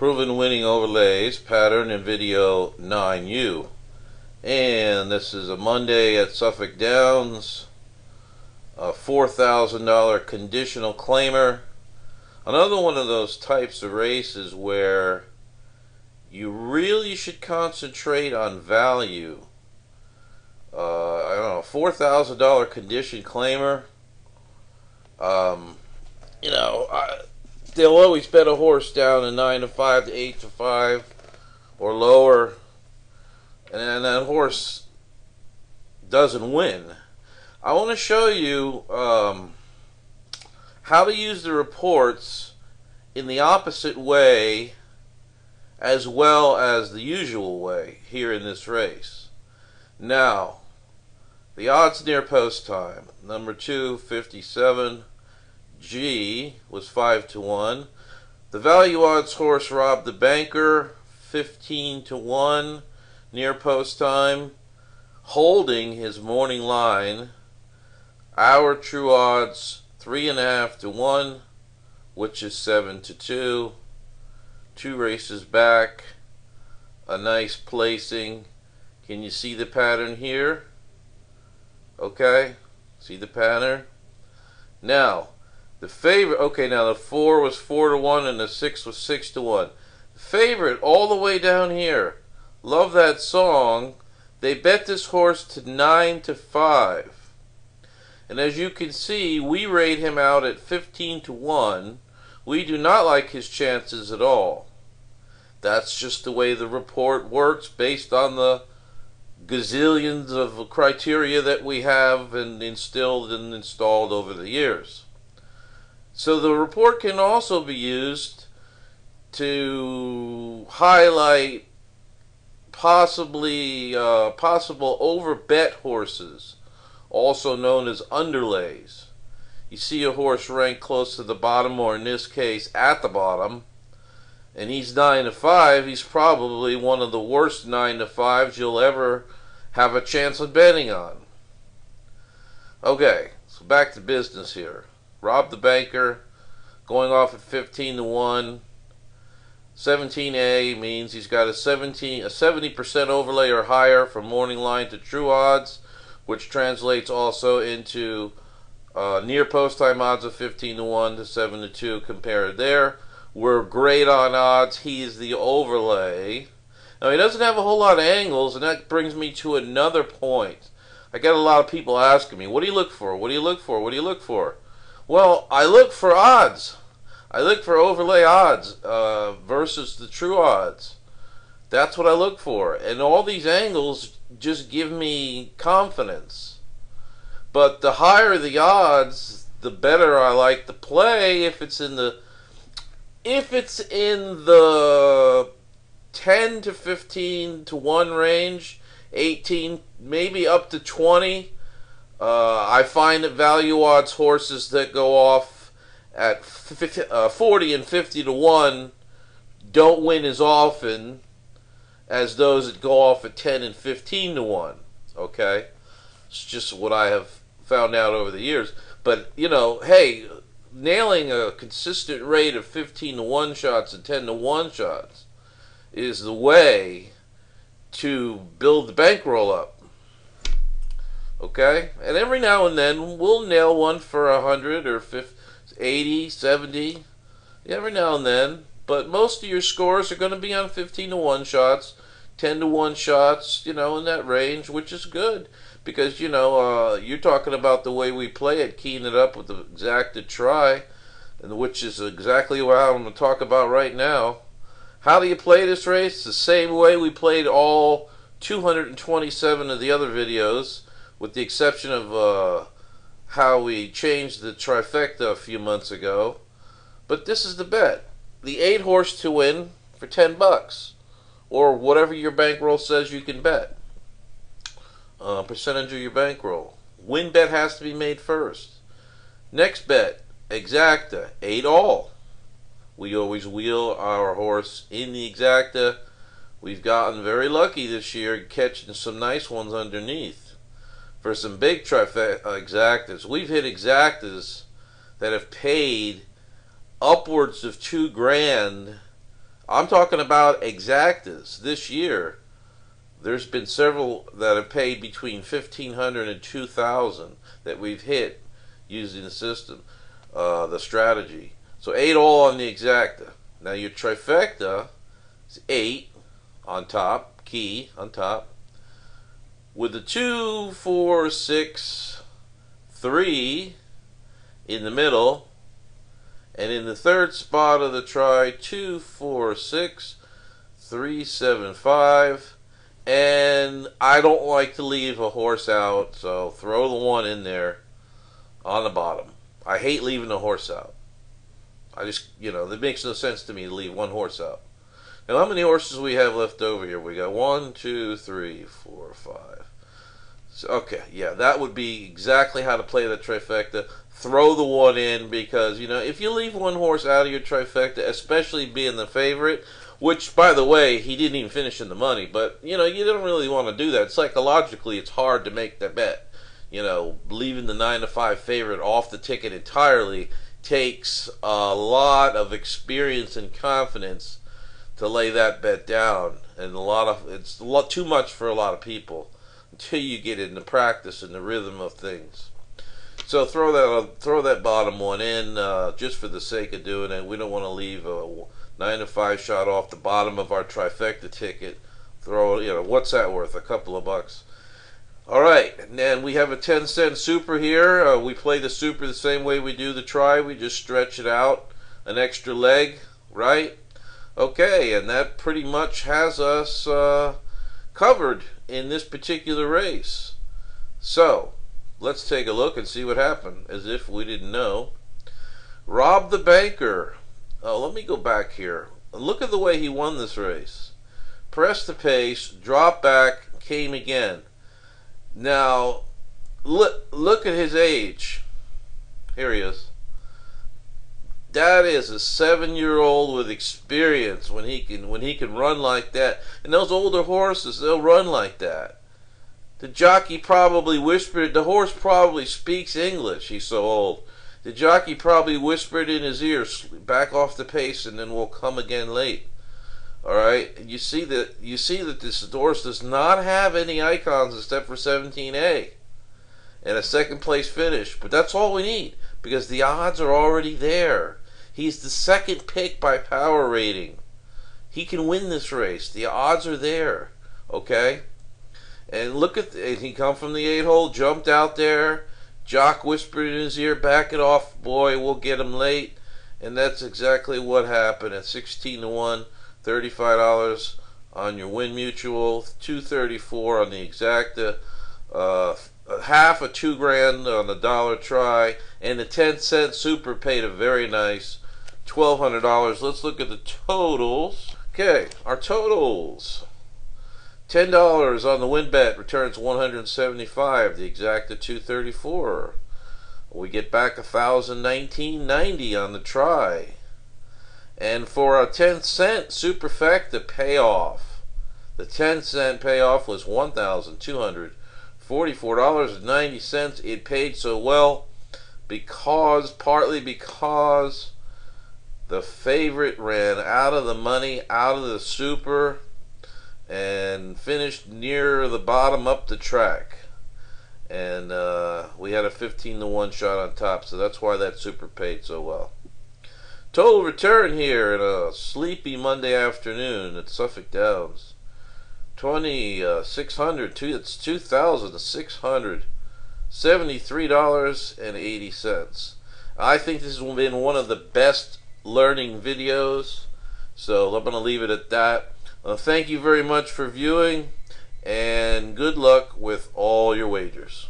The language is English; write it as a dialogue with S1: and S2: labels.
S1: Proven winning overlays pattern in VIDEO9U. And this is a Monday at Suffolk Downs, a $4,000 conditional claimer. Another one of those types of races where you really should concentrate on value. I don't know, $4,000 condition claimer. They'll always bet a horse down to 9-5 to 8-5 or lower, and that horse doesn't win. I want to show you how to use the reports in the opposite way as well as the usual way here in this race. Now, the odds near post time. Number 2, 57. G was 5-1. The value odds horse robbed the banker 15-1 near post time, holding his morning line. Our true odds 3.5-1, which is 7-2. 2 races back, a nice placing. Can you see the pattern here? Okay, see the pattern? Now, the favorite, okay, now the 4 was 4-1 and the 6 was 6-1. The favorite all the way down here, love that song, they bet this horse to 9-5. And as you can see, we rate him out at 15-1. We do not like his chances at all. That's just the way the report works based on the gazillions of criteria that we have and instilled and installed over the years. So the report can also be used to highlight possible overbet horses, also known as underlays. You see a horse ranked close to the bottom, or in this case at the bottom, and he's 9-5, he's probably one of the worst 9-5s you'll ever have a chance of betting on. Okay, so back to business here. Rob the banker, going off at 15-1. 17A means he's got a 70% overlay or higher from morning line to true odds, which translates also into near post time odds of 15-1 to 7-2 compared there. We're great on odds. He's the overlay. Now, he doesn't have a whole lot of angles, and that brings me to another point. I get a lot of people asking me, what do you look for? What do you look for? What do you look for? Well, I look for odds. I look for overlay odds versus the true odds. That's what I look for. And all these angles just give me confidence. But the higher the odds, the better I like to play. If it's in the 10 to 15 to 1 range, 18, maybe up to 20, I find that value odds horses that go off at 40 and 50-1 don't win as often as those that go off at 10 and 15-1. Okay, it's just what I have found out over the years. But you know, hey, nailing a consistent rate of 15-1 shots and 10-1 shots is the way to build the bankroll up. Okay? And every now and then we'll nail one for 100 or 50, 80, 70. Every now and then. But most of your scores are going to be on 15-1 shots, 10-1 shots, you know, in that range, which is good. Because, you know, you're talking about the way we play it, keying it up with the exacted try, and which is exactly what I'm going to talk about right now. How do you play this race? The same way we played all 227 of the other videos, with the exception of how we changed the trifecta a few months ago. But this is the bet. The 8 horse to win for $10, or whatever your bankroll says you can bet. Percentage of your bankroll. Win bet has to be made first. Next bet, exacta, 8 all. We always wheel our horse in the exacta. We've gotten very lucky this year catching some nice ones underneath. For some big exactas, we've hit exactas that have paid upwards of $2 grand I'm talking about exactas. This year, there's been several that have paid between $1,500 and $2,000 that we've hit using the system, the strategy. So 8 all on the exacta. Now your trifecta is 8 on top, key on top, with the 2, 4, 6, 3 in the middle, and in the third spot of the try, 2, 4, 6, 3, 7, 5. And I don't like to leave a horse out, so throw the 1 in there on the bottom. I hate leaving the horse out. I just, it makes no sense to me to leave 1 horse out. Now, how many horses we have left over here? We got 1, 2, 3, 4, 5. So, okay, yeah, that would be exactly how to play the trifecta. Throw the 1 in, because, if you leave 1 horse out of your trifecta, especially being the favorite, which, by the way, he didn't even finish in the money, but, you don't really want to do that. Psychologically, it's hard to make that bet. Leaving the 9-5 favorite off the ticket entirely takes a lot of experience and confidence to lay that bet down, and it's a lot too much for a lot of people until you get into practice and the rhythm of things. So throw that bottom 1 in just for the sake of doing it. We don't want to leave a 9-5 shot off the bottom of our trifecta ticket. Throw, what's that worth? A couple of bucks. Alright, and then we have a 10-cent super here. We play the super the same way we do the try. We just stretch it out an extra leg, right? Okay, and that pretty much has us covered in this particular race. So, let's take a look and see what happened, as if we didn't know. Rob the Banker. Oh, let me go back here. Look at the way he won this race. Pressed the pace, dropped back, came again. Now, look at his age. Here he is. That is a 7-year-old with experience when he can run like that. And those older horses, they'll run like that. The jockey probably whispered. The horse probably speaks English. He's so old. The jockey probably whispered in his ear, "Back off the pace, and then we'll come again late." All right. You see that this horse does not have any icons except for 17A and a second place finish. But that's all we need, because the odds are already there. He's the second pick by power rating. He can win this race. The odds are there. Okay. And look at he come from the 8-hole, jumped out there. Jock whispered in his ear, "Back it off, boy. We'll get him late." And that's exactly what happened. At 16-1, $35 on your Win Mutual, $234 on the exacta, half of $2,000 on the dollar try, and the 10-cent super paid a very nice $1,200. Let's look at the totals. Okay, our totals. $10 on the win bet returns $175. The exacta $234. We get back $1,019.90 on the try. And for a 10-cent superfecta payoff, the 10-cent payoff was $1,244.90. It paid so well partly because the favorite ran out of the money, out of the super, and finished near the bottom up the track. And we had a 15-1 shot on top, so that's why that super paid so well. Total return here in a sleepy Monday afternoon at Suffolk Downs, $2,600. It's $2,673.80. I think this has been one of the best learning videos, so I'm going to leave it at that. Thank you very much for viewing, and good luck with all your wagers.